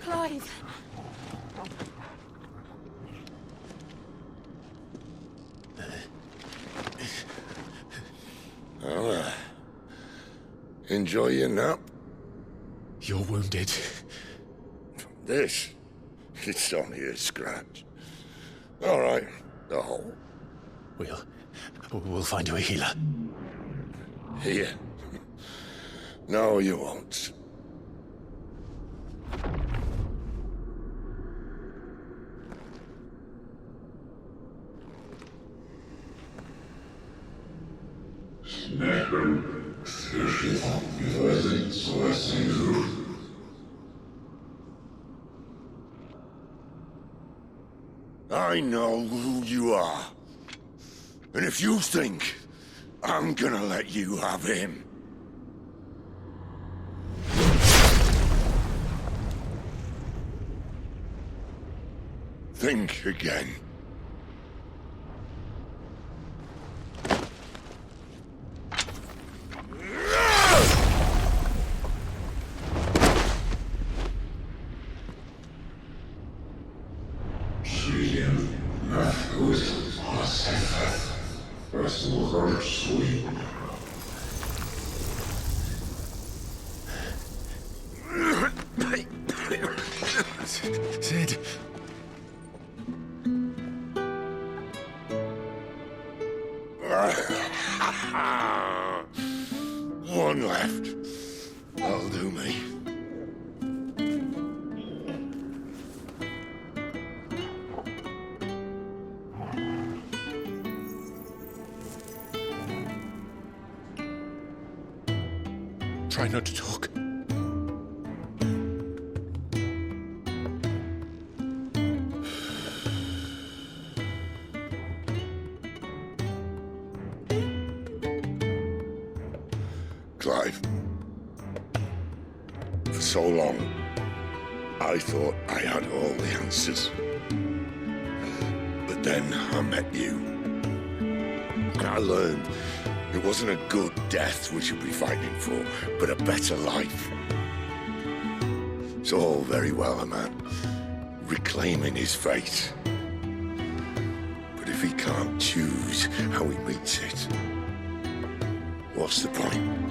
Clive. Well, enjoy your nap. You're wounded. This, it's only a scratch. All right, the hole. We'll find you a healer. Here. No, you won't. I know who you are. And if you think I'm gonna let you have him... think again. Sid. One left. That'll do me. Try not to talk. Clive. For so long, I thought I had all the answers. But then I met you. And I learned it wasn't a good death we should be fighting for, but a better life. It's all very well a man reclaiming his fate. But if he can't choose how he meets it, what's the point?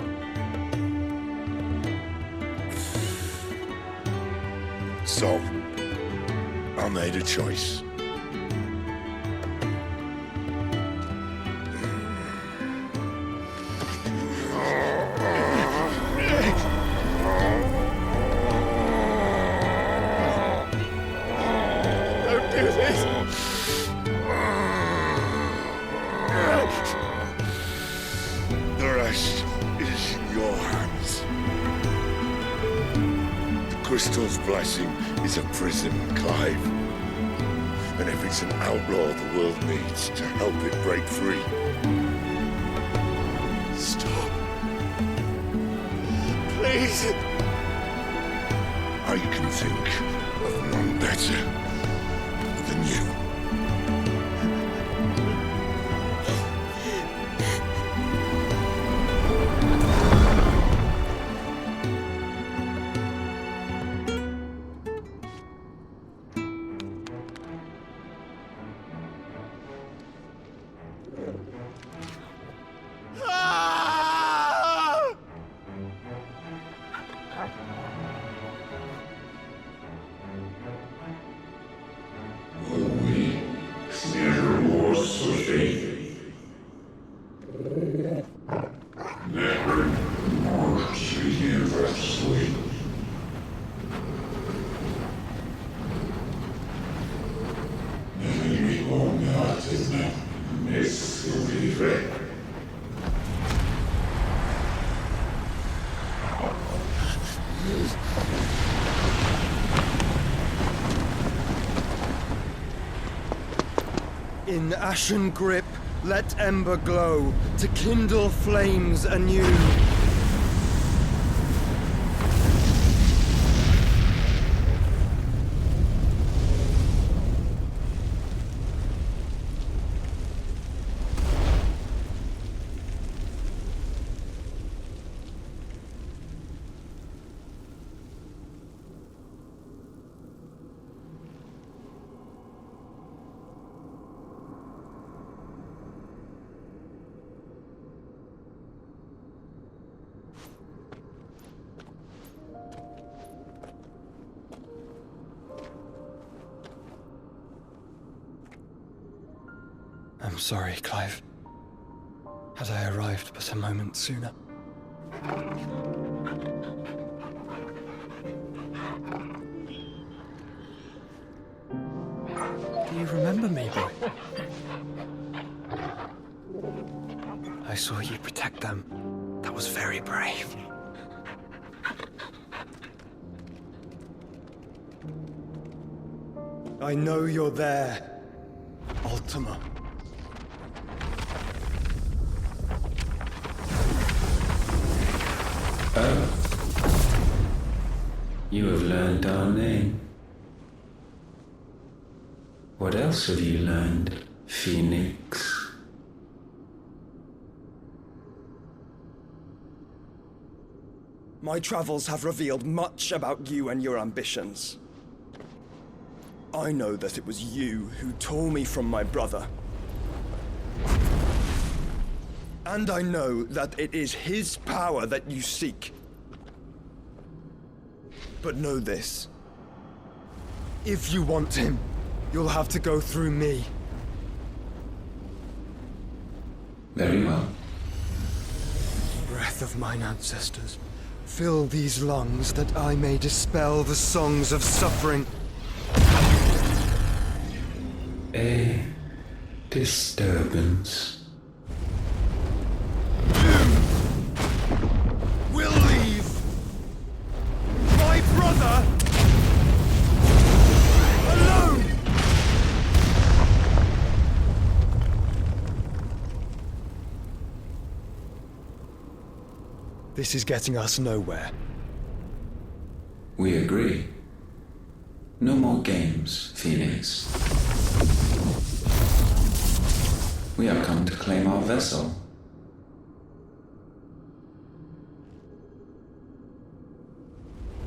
So, I made a choice. Don't do this! The rest is in your hands. The crystal's blessing is a prison, Clive. And if it's an outlaw the world needs to help it break free. Stop. Please. I can think of none better than you. In ashen grip, let ember glow, to kindle flames anew. sorry, Clive. Had I arrived but a moment sooner. Do you remember me, boy? I saw you protect them. That was very brave. I know you're there, Ultima. You have learned our name. What else have you learned, Phoenix? My travels have revealed much about you and your ambitions. I know that it was you who tore me from my brother. And I know that it is his power that you seek. But know this. If you want him, you'll have to go through me. Very well. Breath of mine ancestors, fill these lungs that I may dispel the songs of suffering. A disturbance. We'll leave my brother alone! This is getting us nowhere. We agree. No more games, Phoenix. We have come to claim our vessel.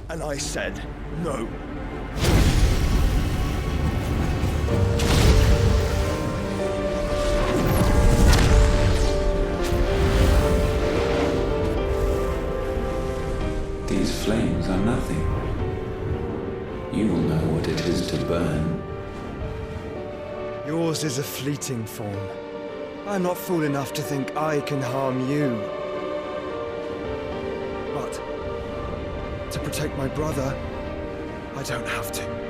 And I said no. These flames are nothing. You will know what it is to burn. Yours is a fleeting form. I'm not fool enough to think I can harm you. But to protect my brother, I don't have to.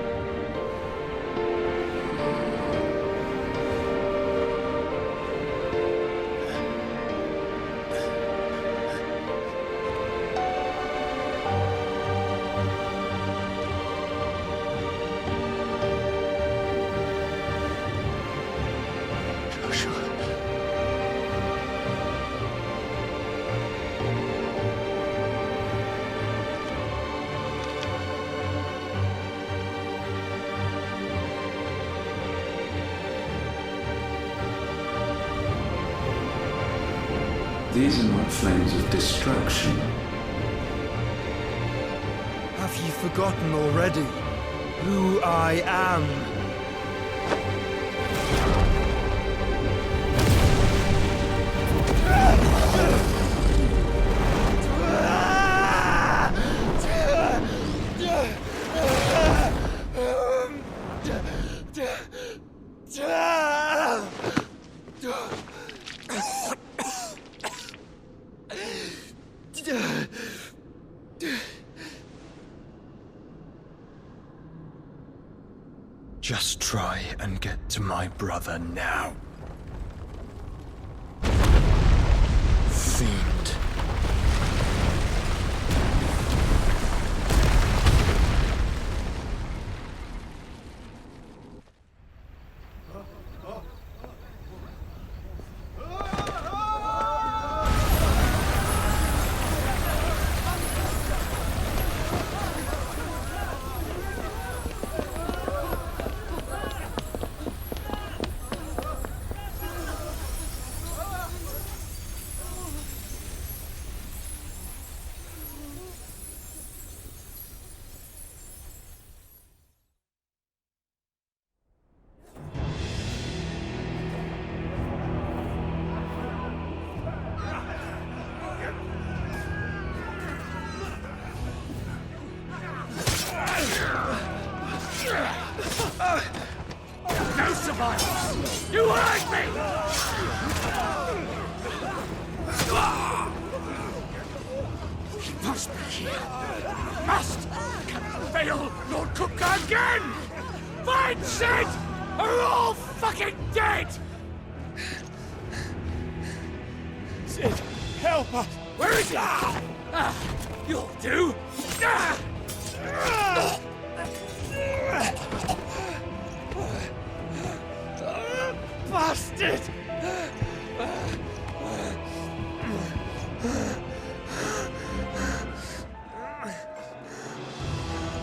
These are not flames of destruction. Have you forgotten already who I am? Just try and get to my brother now. Fiend. No survivors! You heard me! must be here. Must! Cannot fail Lord Cook again! Find Sid! Or we're all fucking dead! Sid, help us! Where is he? You'll do! Bastard!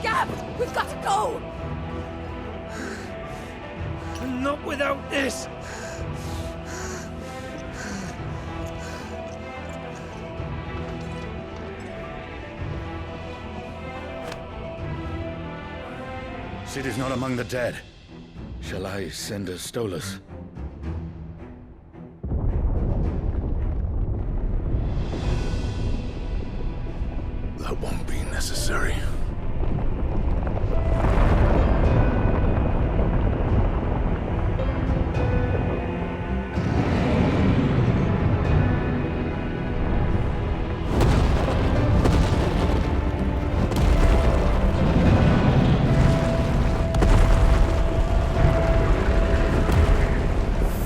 Gab, we've got to go! Not without this! Sid is not among the dead. Shall I send a Stolas? That won't be necessary.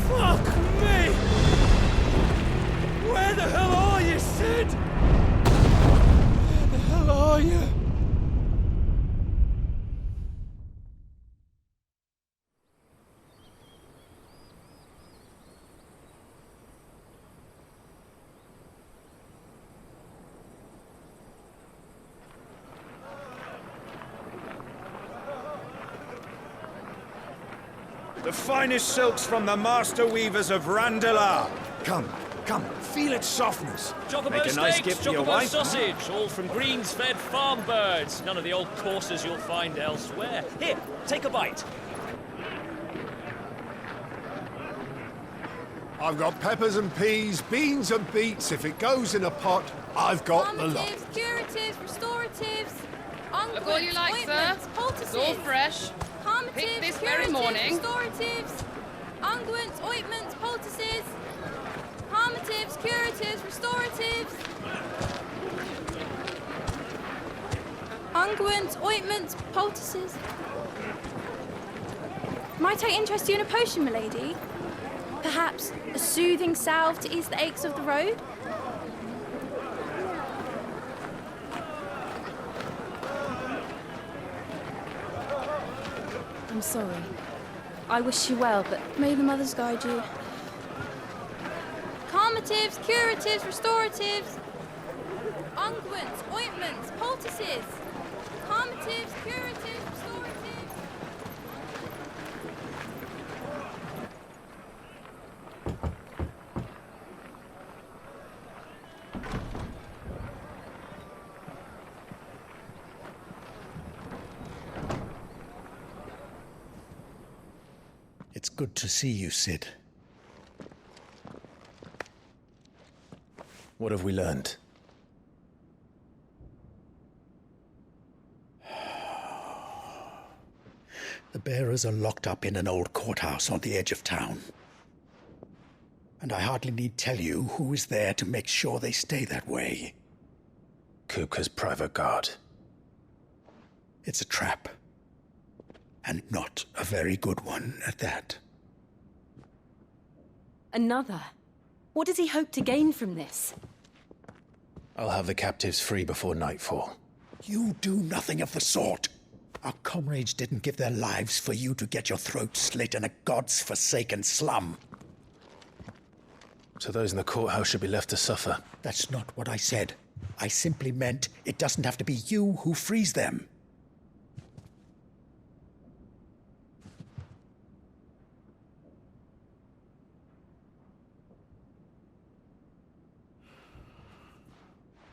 Fuck me! Where the hell are you, Sid? Where the hell are you? The finest silks from the master weavers of Randalar. Come, come, feel its softness. Chocobo Make a nice steaks, gift for your chocobo wife. sausage, all from greens-fed farm birds. None of the old courses you'll find elsewhere. Here, take a bite. I've got peppers and peas, beans and beets. If it goes in a pot, I've got the lot. Calmatives, curatives, restoratives, unguents, all you like, sir. ointments, It's poultices. all fresh. Calmatives, Picked this very curatives, morning. restoratives, unguents, ointments, poultices. Calmatives, curatives, restoratives. Unguents, ointments, poultices. Might I interest you in a potion, milady? Perhaps a soothing salve to ease the aches of the road? I'm sorry. I wish you well, but may the mothers guide you. Calmatives, curatives, restoratives. Unguents, ointments, poultices. Calmatives, curatives, restoratives. It's good to see you, Sid. What have we learned? The bearers are locked up in an old courthouse on the edge of town. And I hardly need tell you who is there to make sure they stay that way. Kupka's private guard. It's a trap. And not a very good one at that. Another? What does he hope to gain from this? I'll have the captives free before nightfall. You do nothing of the sort. Our comrades didn't give their lives for you to get your throat slit in a god's-forsaken slum. So those in the courthouse should be left to suffer. That's not what I said. I simply meant it doesn't have to be you who frees them.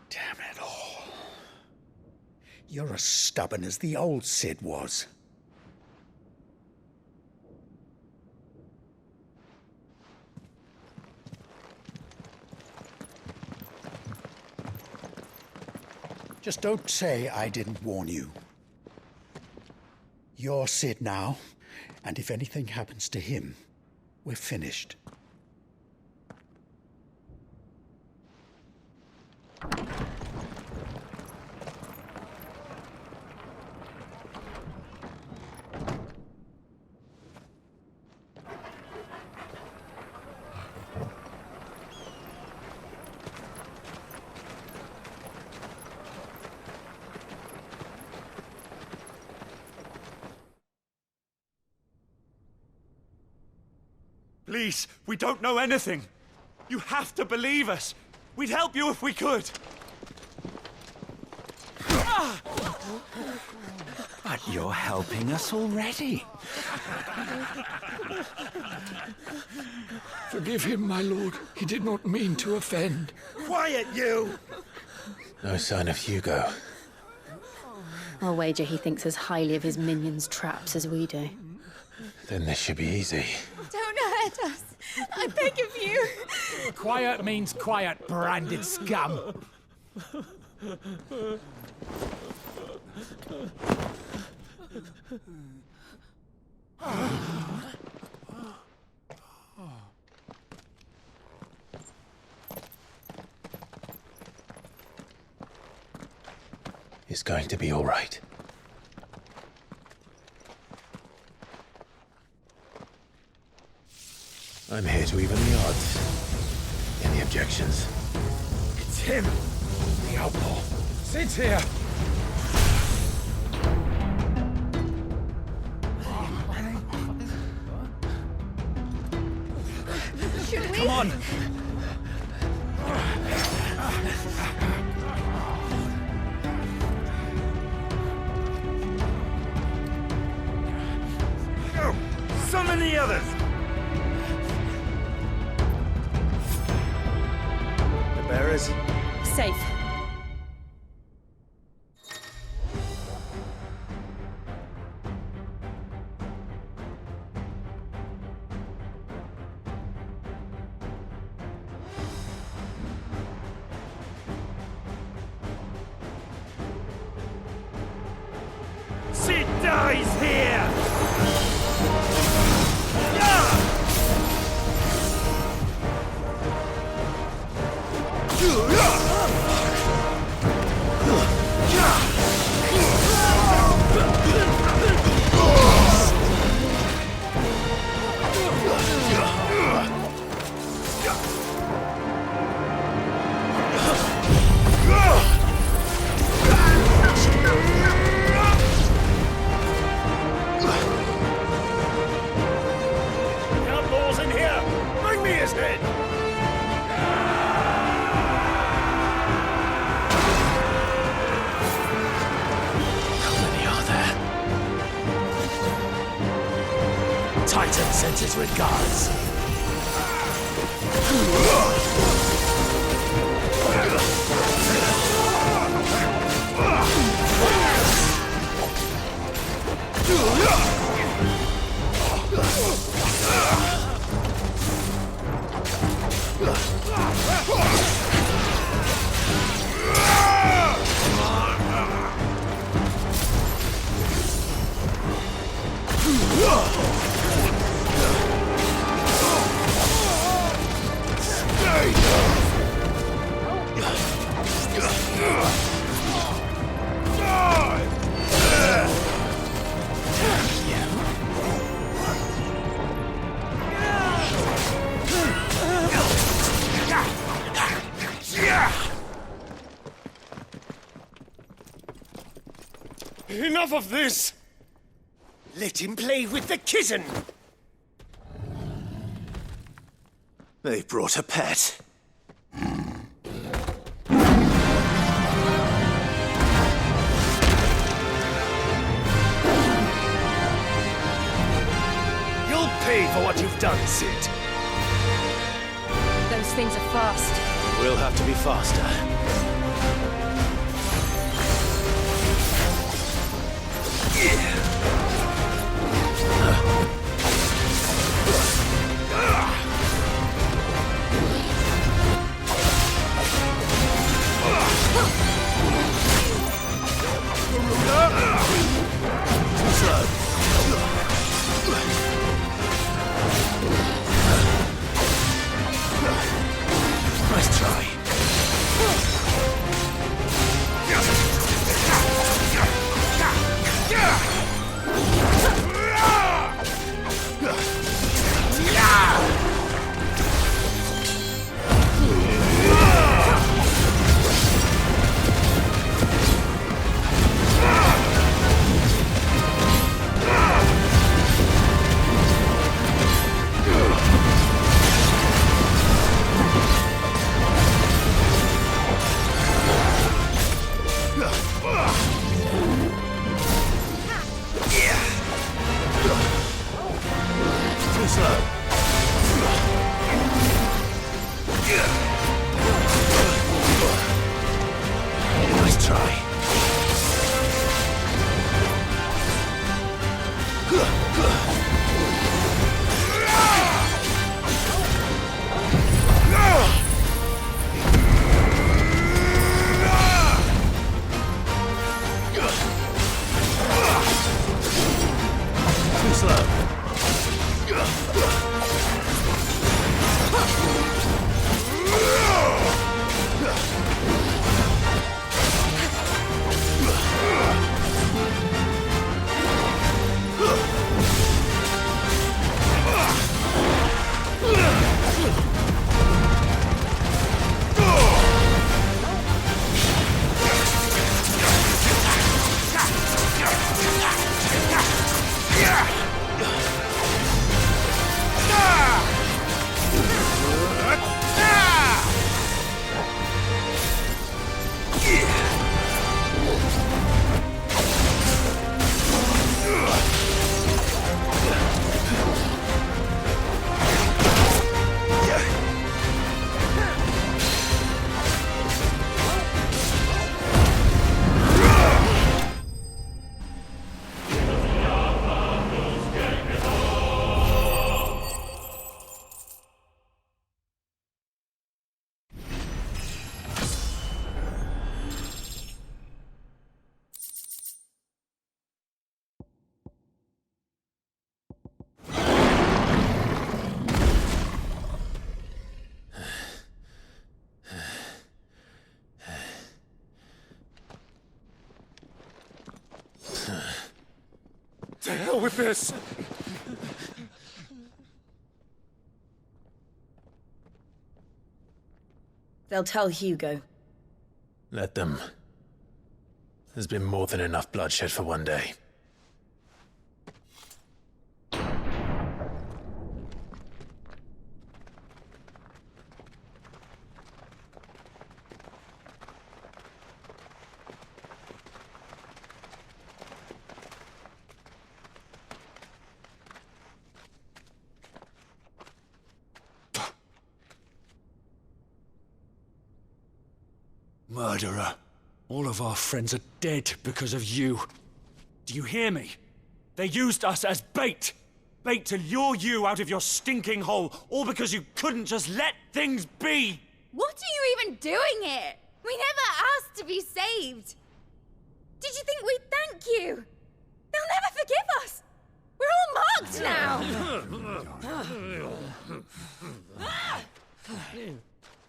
Damn it all. You're as stubborn as the old Sid was. Just don't say I didn't warn you. You're Sid now, and if anything happens to him, we're finished. Please, we don't know anything. You have to believe us. We'd help you if we could. But you're helping us already. Forgive him, my lord. He did not mean to offend. Quiet, you! No sign of Hugo. I'll wager he thinks as highly of his minions' traps as we do. Then this should be easy. Don't hurt us. I beg of you. Quiet means quiet, branded scum. It's going to be all right. I'm here to even the odds. Any objections? It's him, the outlaw. Sit here. Should we? Come on. Go! Summon the others! The bearers? Safe. She dies here! Outlaws in here! Bring me his head! How many are there? Titan sends his regards. Enough of this! Let him play with the kitten! They brought a pet. You'll pay for what you've done, Sid. Those things are fast. We'll have to be faster. Nice try. with this! They'll tell Hugo. Let them. There's been more than enough bloodshed for one day. Murderer. All of our friends are dead because of you. Do you hear me? They used us as bait. Bait to lure you out of your stinking hole, all because you couldn't just let things be. What are you even doing here? We never asked to be saved. Did you think we'd thank you? They'll never forgive us. We're all marked now.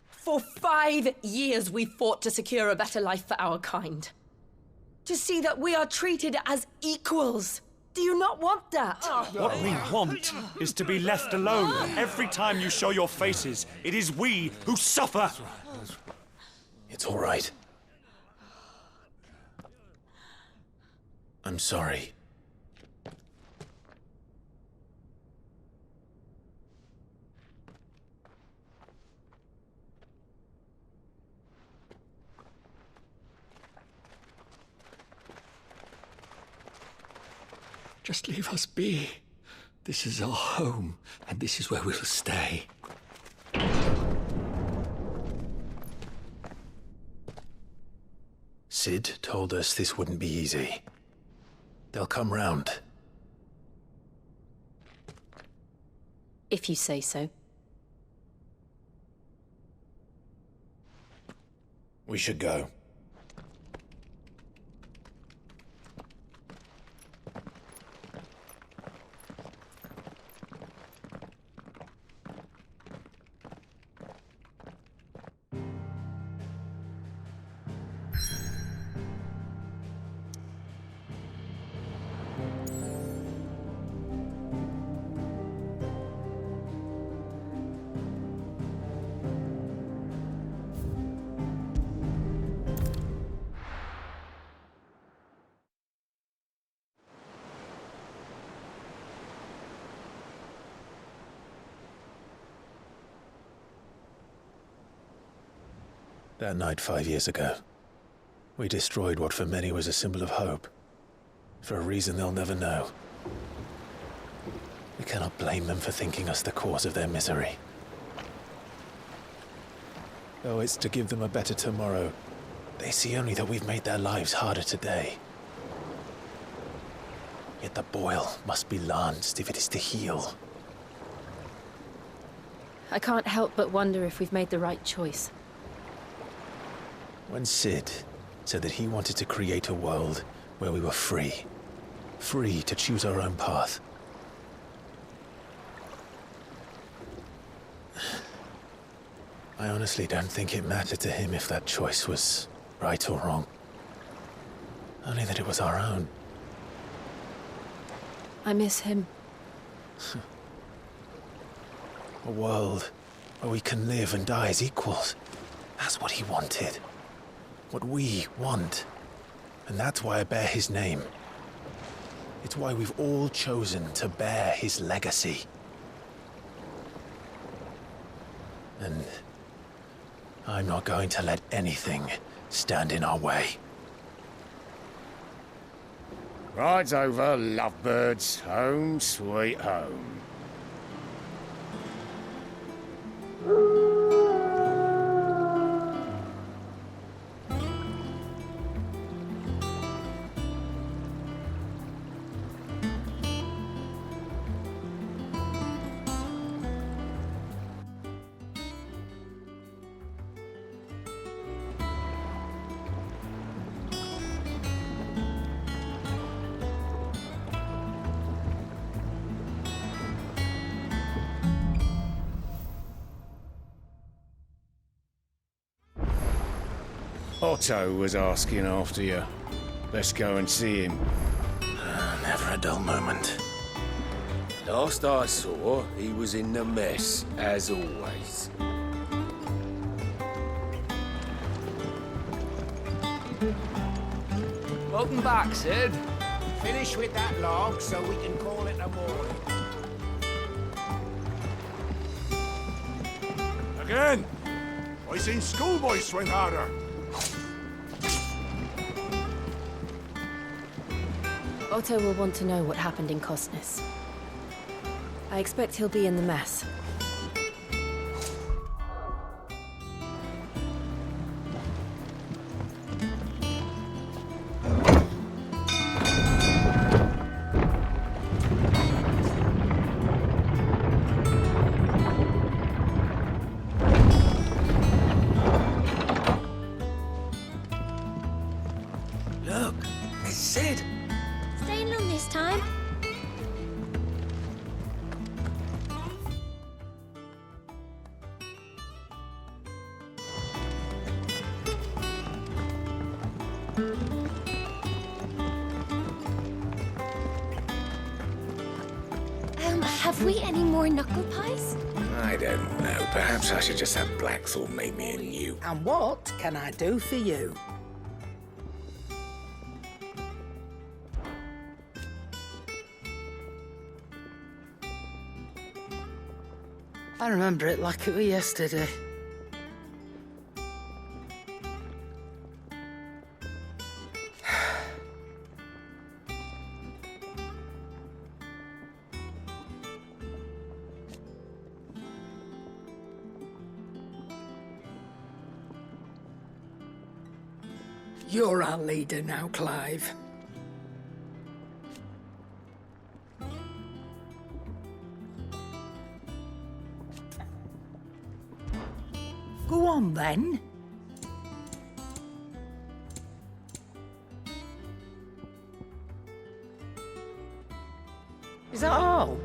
For 5 years we fought to secure a better life for our kind. To see that we are treated as equals. Do you not want that? What we want is to be left alone. Every time you show your faces, it is we who suffer. It's all right. I'm sorry. Just leave us be. This is our home, and this is where we'll stay. Sid told us this wouldn't be easy. They'll come round. If you say so. We should go. That night 5 years ago, we destroyed what for many was a symbol of hope. For a reason they'll never know. We cannot blame them for thinking us the cause of their misery. Though it's to give them a better tomorrow, they see only that we've made their lives harder today. Yet the boil must be lanced if it is to heal. I can't help but wonder if we've made the right choice. When Sid said that he wanted to create a world where we were free. Free to choose our own path. I honestly don't think it mattered to him if that choice was right or wrong. Only that it was our own. I miss him. A world where we can live and die as equals. That's what he wanted. What we want. And that's why I bear his name. It's why we've all chosen to bear his legacy. And I'm not going to let anything stand in our way. Rides over, lovebirds. Home, sweet home. Otto was asking after you. Let's go and see him. Never a dull moment. Last I saw, he was in the mess, as always. Welcome back, Sid. Finish with that log so we can call it a morning. Again! I seen schoolboys swing harder. Otto will want to know what happened in Costness. I expect he'll be in the mess. Look, it's Sid. Staying long this time? Have we any more knuckle pies? I don't know. Perhaps I should just have Blackthorn make me a new. And what can I do for you? I remember it like it was yesterday. You're our leader now, Clive. Go on, then. Is that all?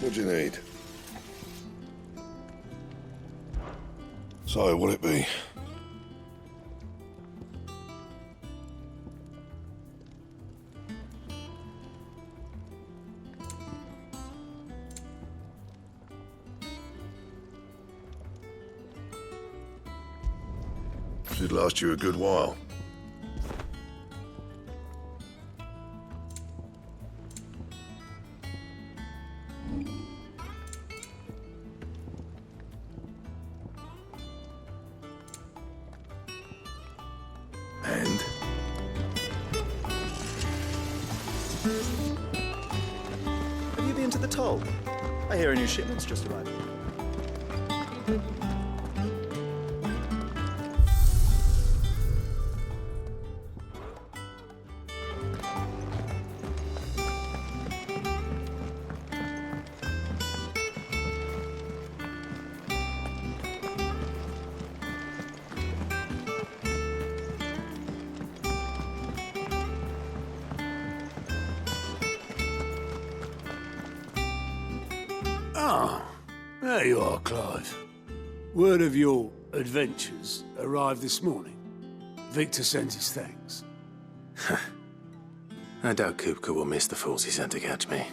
What do you need? So, what'll it be? Should last you a good while. And? Have you been to the toll? I hear a new shipment's just arrived. Ah, there you are, Clive. Word of your adventures arrived this morning. Victor sends his thanks. I doubt Kupka will miss the fools he sent to catch me.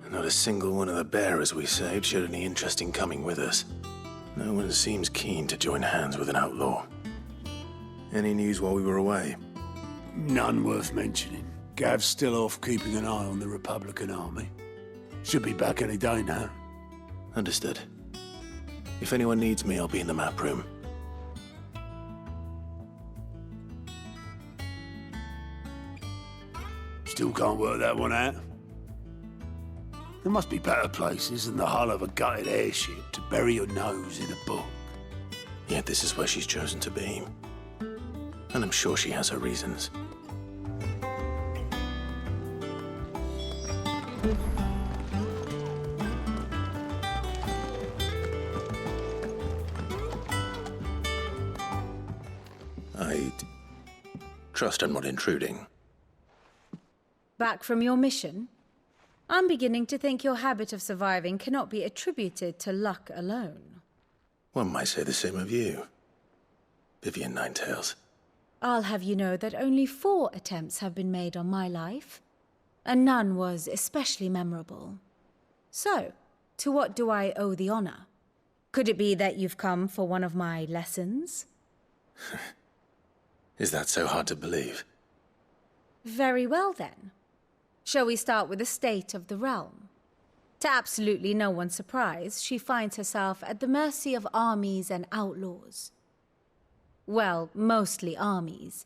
Not a single one of the bearers we saved showed any interest in coming with us. No one seems keen to join hands with an outlaw. Any news while we were away? None worth mentioning. Gav's still off keeping an eye on the Republican army. Should be back any day now. Understood. If anyone needs me, I'll be in the map room. Still can't work that one out. There must be better places than the hull of a gutted airship to bury your nose in a book. Yet this is where she's chosen to be. And I'm sure she has her reasons. I trust I'm not intruding. Back from your mission? I'm beginning to think your habit of surviving cannot be attributed to luck alone. One might say the same of you, Vivian Ninetails. I'll have you know that only 4 attempts have been made on my life, and none was especially memorable. So, to what do I owe the honor? Could it be that you've come for one of my lessons? Is that so hard to believe? Very well then. Shall we start with the state of the realm? To absolutely no one's surprise, she finds herself at the mercy of armies and outlaws. Well, mostly armies.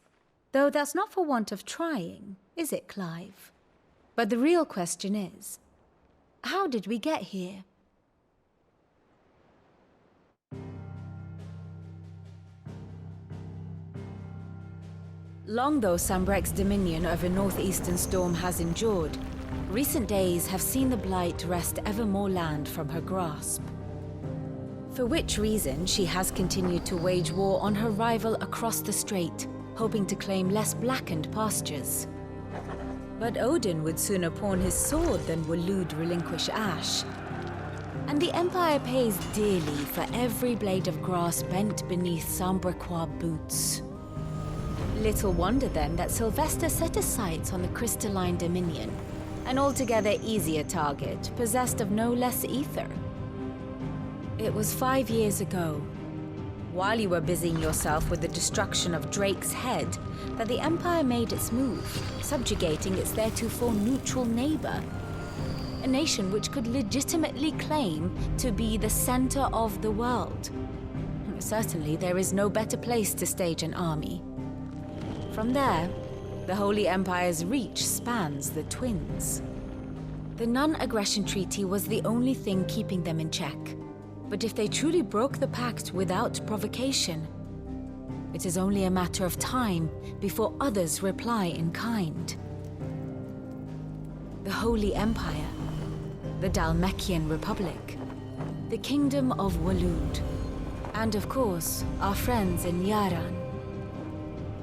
Though that's not for want of trying, is it, Clive? But the real question is, how did we get here? Long though Sambrek's dominion over northeastern Storm has endured, recent days have seen the Blight wrest ever more land from her grasp. For which reason she has continued to wage war on her rival across the strait, hoping to claim less blackened pastures. But Odin would sooner pawn his sword than Waloed relinquish Ash. And the Empire pays dearly for every blade of grass bent beneath Sambrequois boots. Little wonder then that Sylvester set his sights on the crystalline dominion, an altogether easier target, possessed of no less ether. It was 5 years ago, while you were busying yourself with the destruction of Drake's head, that the Empire made its move, subjugating its theretofore neutral neighbor. A nation which could legitimately claim to be the center of the world. Certainly, there is no better place to stage an army. From there, the Holy Empire's reach spans the Twins. The non-aggression treaty was the only thing keeping them in check. But if they truly broke the pact without provocation, it is only a matter of time before others reply in kind. The Holy Empire, the Dhalmekian Republic, the Kingdom of Waloed, and of course, our friends in Yaran.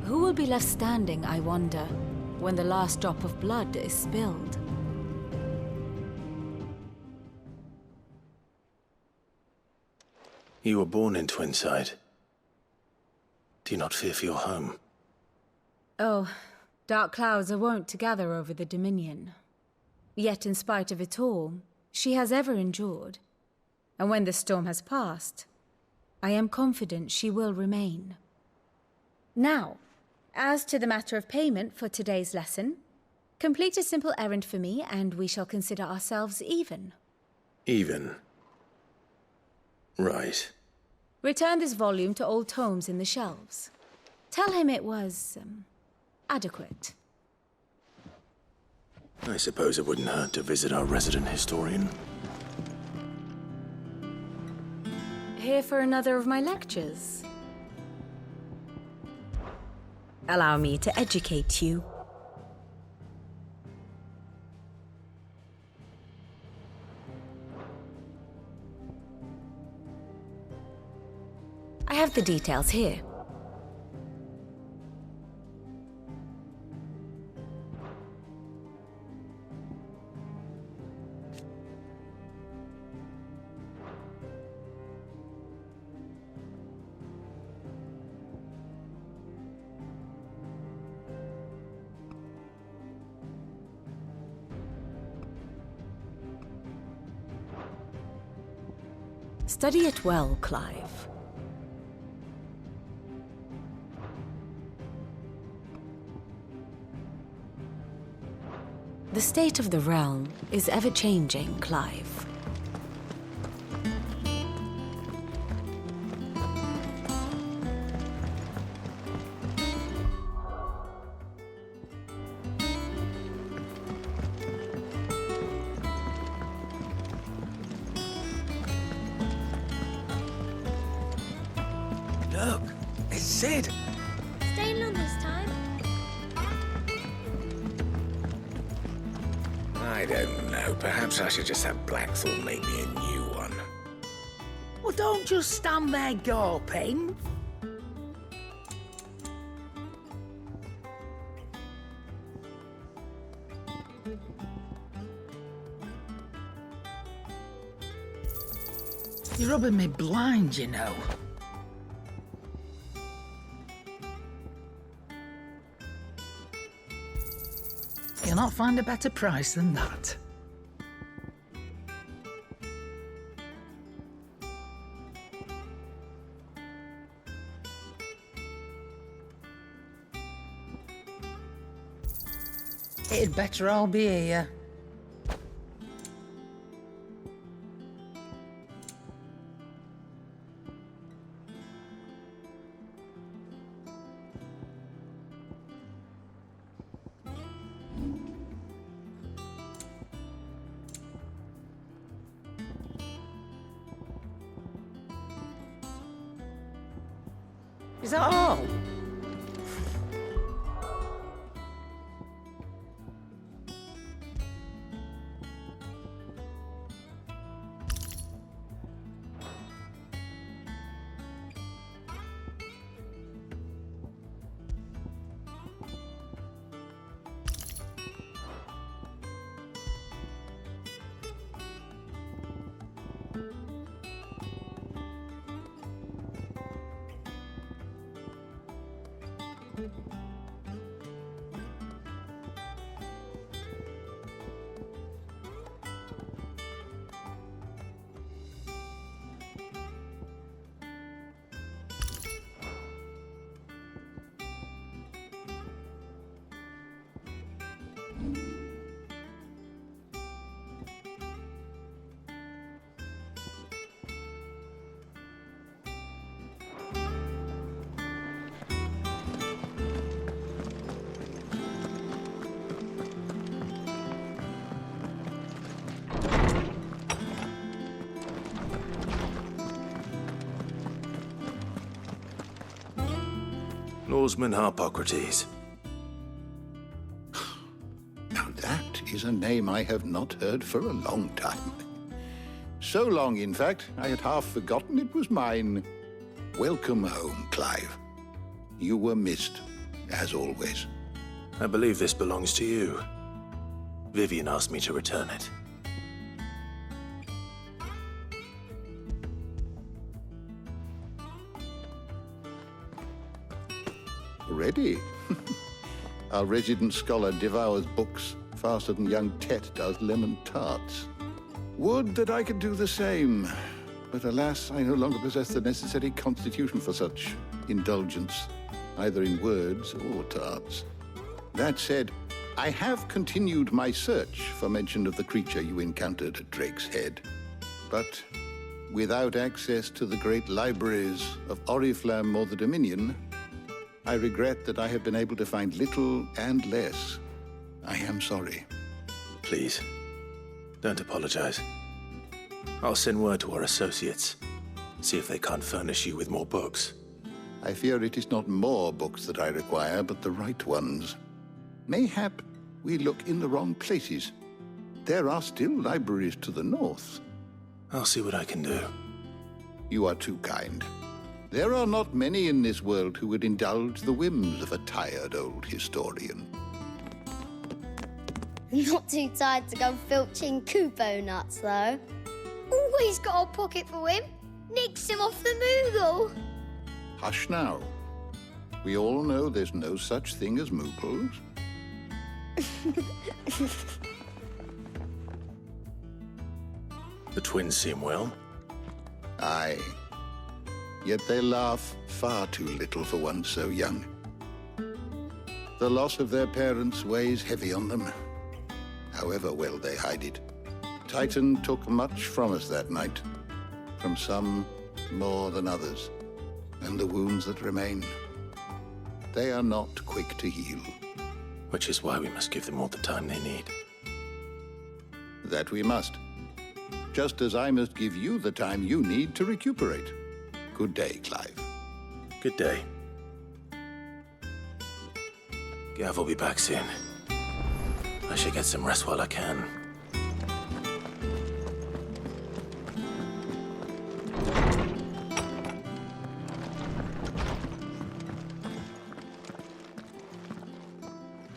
Who will be left standing, I wonder, when the last drop of blood is spilled? You were born in Twinside. Do you not fear for your home? Oh, dark clouds are wont to gather over the Dominion. Yet in spite of it all, she has ever endured. And when the storm has passed, I am confident she will remain. Now, as to the matter of payment for today's lesson, complete a simple errand for me and we shall consider ourselves even. Even? Right. Return this volume to old tomes in the shelves. Tell him it was, adequate. I suppose it wouldn't hurt to visit our resident historian. Here for another of my lectures? Allow me to educate you. I have the details here. Study it well, Clive. The state of the realm is ever-changing, Clive. Look, it's Sid. Staying on this time? I don't know. Perhaps I should just have Blackthorn make me a new one. Well, don't just stand there gawping. You're rubbing me blind, you know. cannot find a better price than that. It'd better all be here. Is that all? Norseman Harpocrates. Now that is a name I have not heard for a long time. So long, in fact, I had half forgotten it was mine. Welcome home, Clive. You were missed, as always. I believe this belongs to you. Vivian asked me to return it. Ready? Our resident scholar devours books faster than young Tet does lemon tarts. Would that I could do the same. But alas, I no longer possess the necessary constitution for such indulgence, either in words or tarts. That said, I have continued my search for mention of the creature you encountered at Drake's Head. But without access to the great libraries of Oriflamme or the Dominion, I regret that I have been able to find little and less. I am sorry. Please, don't apologize. I'll send word to our associates. See if they can't furnish you with more books. I fear it is not more books that I require, but the right ones. Mayhap we look in the wrong places. There are still libraries to the north. I'll see what I can do. You are too kind. There are not many in this world who would indulge the whims of a tired old historian. Not too tired to go filching Kupo nuts, though. Always got a pocket for him. Nicks him off the Moogle. Hush now. We all know there's no such thing as Moogles. The twins seem well. Aye. Yet they laugh far too little for one so young. The loss of their parents weighs heavy on them, however well they hide it. Titan took much from us that night, from some more than others, and the wounds that remain, they are not quick to heal. Which is why we must give them all the time they need. That we must. Just as I must give you the time you need to recuperate. Good day, Clive. Good day. Gav will be back soon. I should get some rest while I can.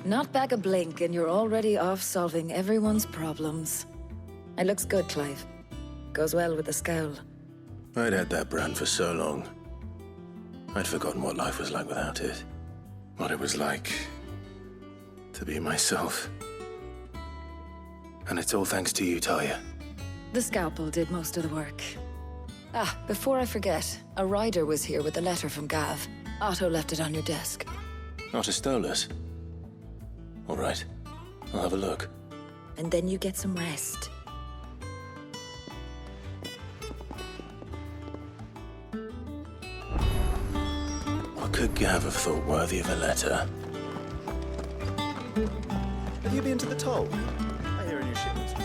Not back a blink and you're already off solving everyone's problems. It looks good, Clive. Goes well with the scowl. I'd had that brand for so long. I'd forgotten what life was like without it. What it was like to be myself. And it's all thanks to you, Talia. The scalpel did most of the work. Ah, before I forget, a rider was here with a letter from Gav. Otto left it on your desk. Not a Stolas. All right. I'll have a look. And then you get some rest. What could Gav have thought worthy of a letter? Have you been to the toll? I hear a new shipment.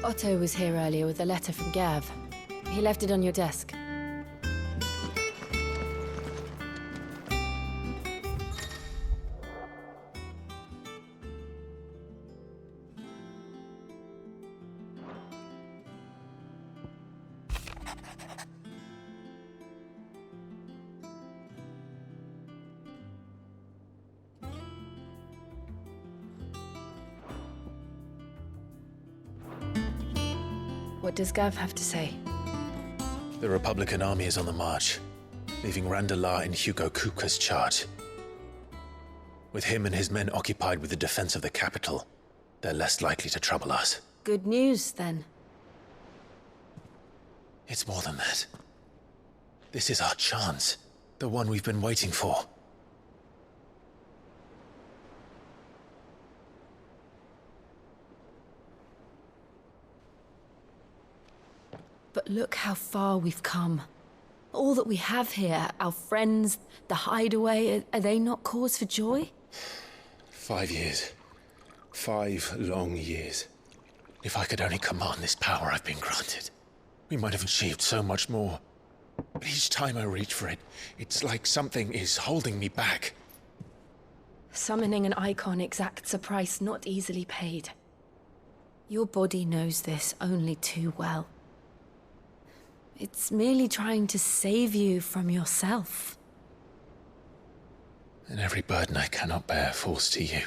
Otto was here earlier with a letter from Gav. He left it on your desk. What does Gav have to say? The Republican army is on the march, leaving Randalar in Hugo Kuka's charge. With him and his men occupied with the defense of the capital, they're less likely to trouble us. Good news, then. It's more than that. This is our chance, the one we've been waiting for. But look how far we've come. All that we have here, our friends, the hideaway, are they not cause for joy? 5 years. 5 long years. If I could only command this power I've been granted, we might have achieved so much more. But each time I reach for it, it's like something is holding me back. Summoning an icon exacts a price not easily paid. Your body knows this only too well. It's merely trying to save you from yourself. And every burden I cannot bear falls to you.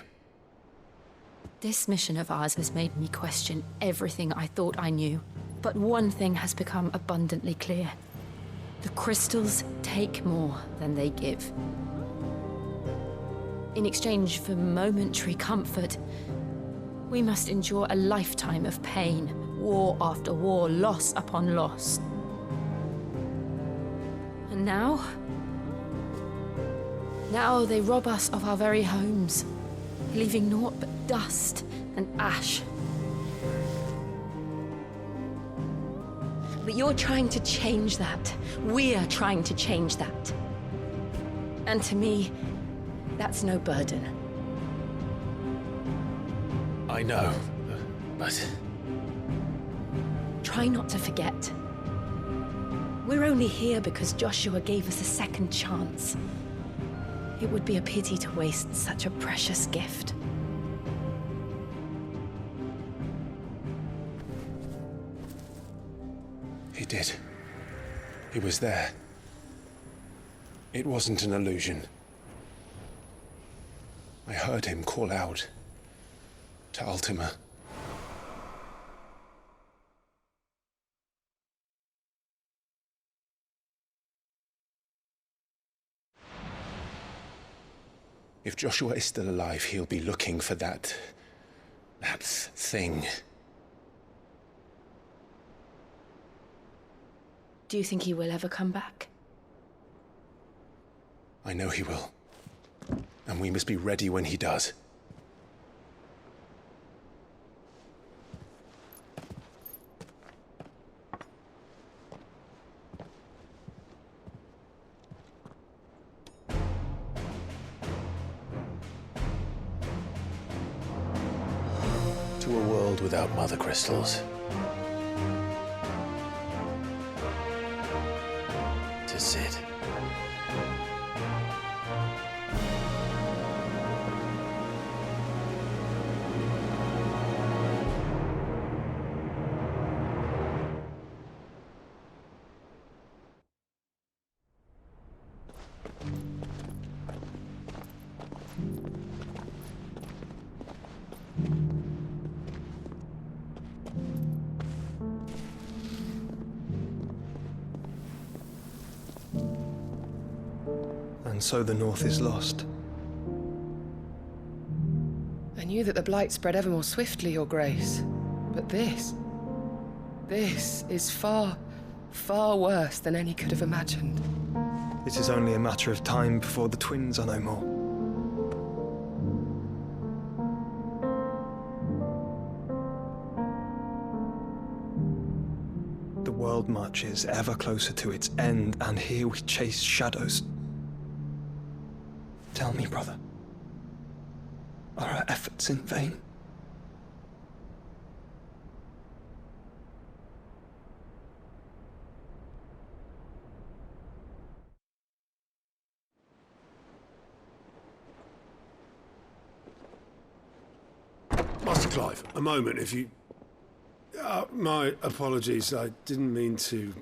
This mission of ours has made me question everything I thought I knew. But one thing has become abundantly clear. The crystals take more than they give. In exchange for momentary comfort, we must endure a lifetime of pain, war after war, loss upon loss. And now they rob us of our very homes, leaving naught but dust and ash. But you're trying to change that. We're trying to change that. And to me, that's no burden. I know, but... Try not to forget. We're only here because Joshua gave us a second chance. It would be a pity to waste such a precious gift. He did. He was there. It wasn't an illusion. I heard him call out to Ultima. If Joshua is still alive, he'll be looking for that thing. Do you think he will ever come back? I know he will. And we must be ready when he does. To a world without mother crystals. To Sid. And so the North is lost. I knew that the Blight spread ever more swiftly, Your Grace. But this is far, far worse than any could have imagined. It is only a matter of time before the twins are no more. The world marches ever closer to its end, and here we chase shadows. Tell me, brother, are our efforts in vain? Master Clive, a moment, if you... my apologies, I didn't mean to...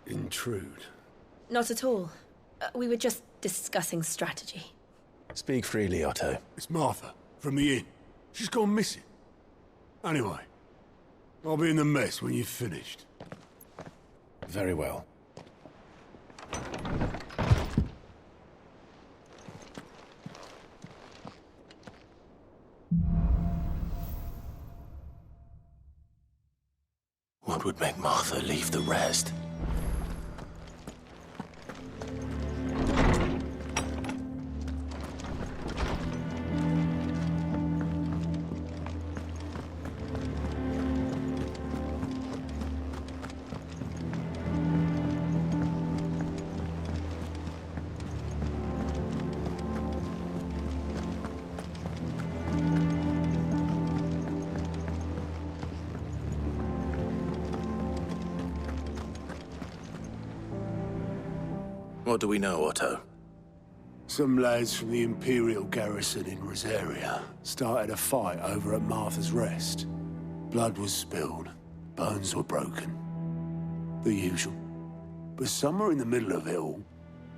intrude. Not at all. We were just discussing strategy. Speak freely, Otto. It's Martha, from the inn. She's gone missing. Anyway, I'll be in the mess when you've finished. Very well. What would make Martha leave the rest? What do we know, Otto? Some lads from the Imperial garrison in Rosaria started a fight over at Martha's Rest. Blood was spilled, bones were broken. The usual. But somewhere in the middle of it all,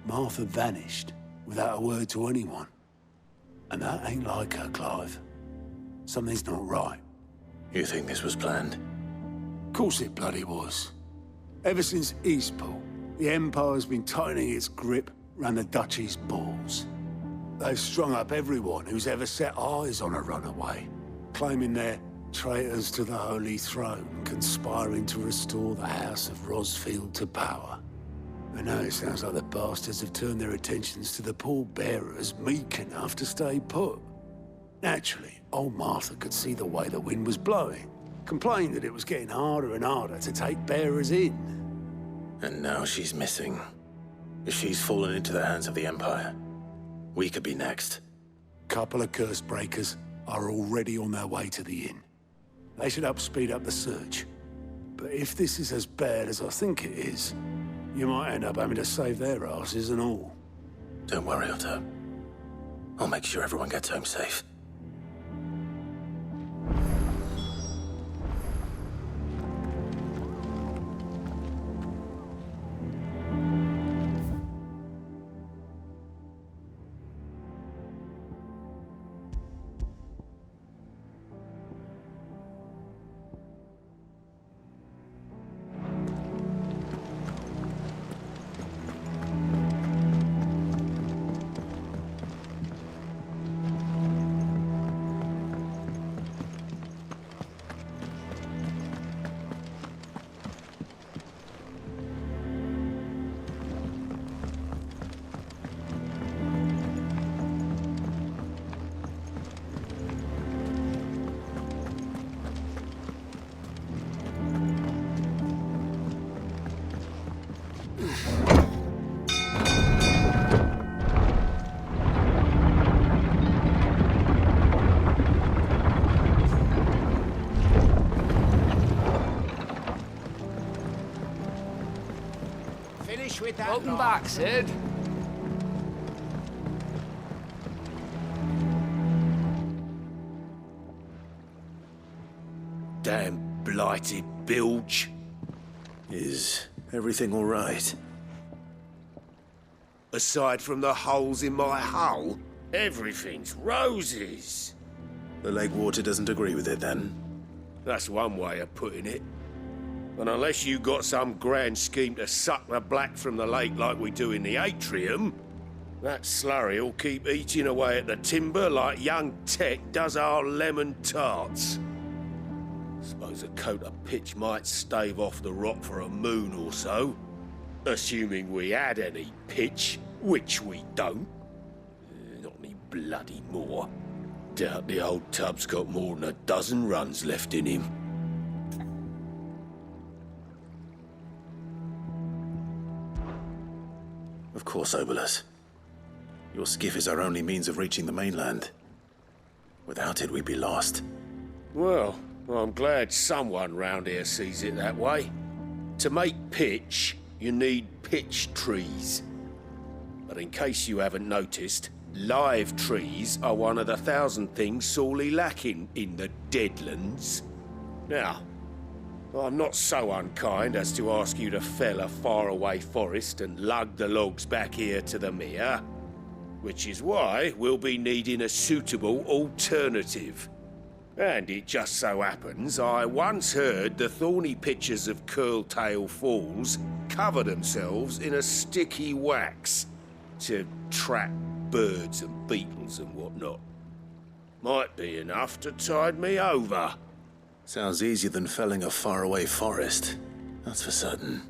Martha vanished without a word to anyone. And that ain't like her, Clive. Something's not right. You think this was planned? Course it bloody was. Ever since Eastpool, the Empire's been tightening its grip round the Duchy's balls. They've strung up everyone who's ever set eyes on a runaway, claiming they're traitors to the Holy Throne, conspiring to restore the House of Rosfield to power. And now it sounds like the bastards have turned their attentions to the pallbearers meek enough to stay put. Naturally, old Martha could see the way the wind was blowing, complained that it was getting harder and harder to take bearers in. And now she's missing. If she's fallen into the hands of the Empire, we could be next. Couple of curse breakers are already on their way to the inn. They should help speed up the search. But if this is as bad as I think it is, you might end up having to save their asses and all. Don't worry, Otto. I'll make sure everyone gets home safe. With that Welcome lot. back, Sid. Damn blighted bilge. Is everything all right? Aside from the holes in my hull, everything's roses. The lake water doesn't agree with it, then? That's one way of putting it. And unless you got some grand scheme to suck the black from the lake like we do in the atrium, That slurry'll keep eating away at the timber like young Tech does our lemon tarts. Suppose a coat of pitch might stave off the rot for a moon or so. Assuming we had any pitch, which we don't. Not any bloody more. Doubt the old tub's got more than a dozen runs left in him. Of course, Obolus. Your skiff is our only means of reaching the mainland. Without it, we'd be lost. Well, I'm glad someone round here sees it that way. To make pitch, you need pitch trees. But in case you haven't noticed, live trees are one of the 1,000 things sorely lacking in the Deadlands. Now, I'm not so unkind as to ask you to fell a faraway forest and lug the logs back here to the mere, which is why we'll be needing a suitable alternative. And it just so happens I once heard the thorny pitchers of Curltail Falls cover themselves in a sticky wax to trap birds and beetles and whatnot. Might be enough to tide me over. Sounds easier than felling a faraway forest, that's for certain.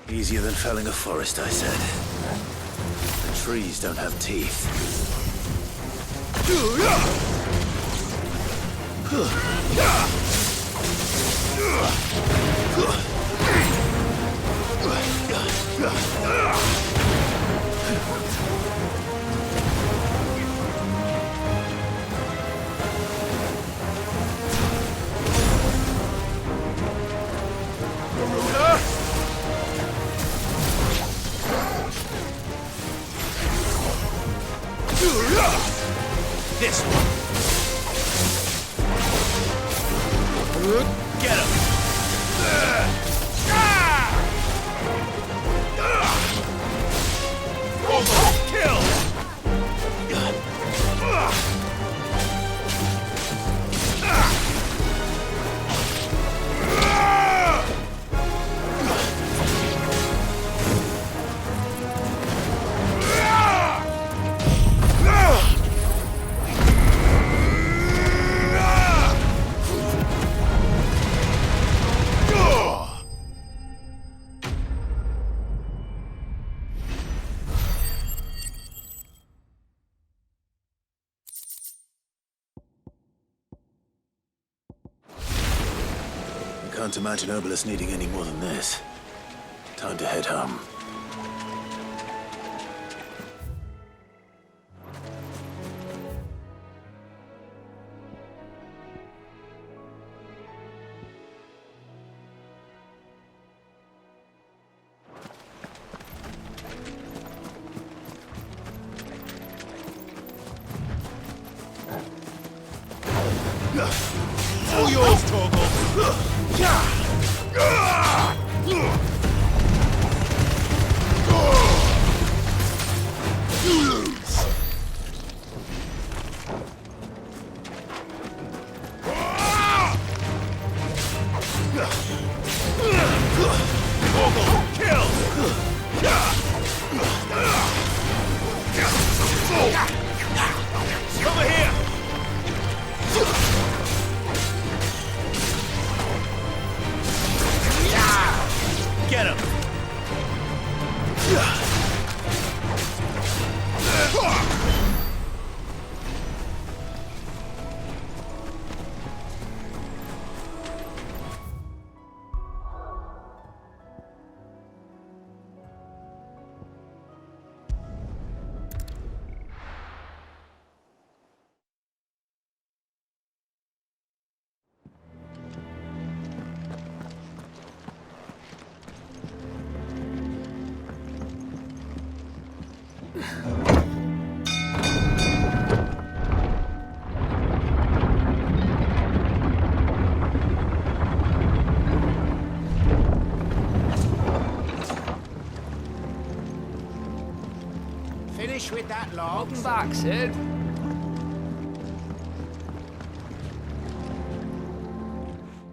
Easier than felling a forest, I said. The trees don't have teeth. This one. Get him. Kill. Can't imagine Obolus needing any more than this. Time to head home. All yours, Torgal. You lose. Kill! Over here! log. Welcome back, Sid.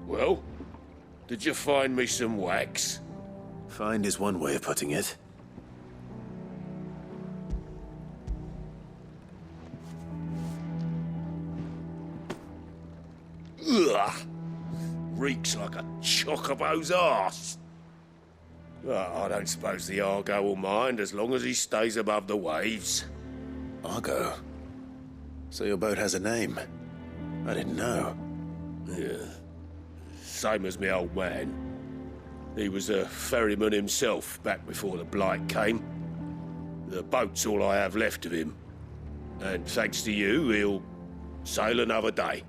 Well, did you find me some wax? Find is one way of putting it. Ugh! Reeks like a chocobo's arse. I don't suppose the Argo will mind as long as he stays above the waves. Argo? So your boat has a name? I didn't know. Yeah. Same as my old man. He was a ferryman himself back before the Blight came. The boat's all I have left of him. And thanks to you, he'll sail another day.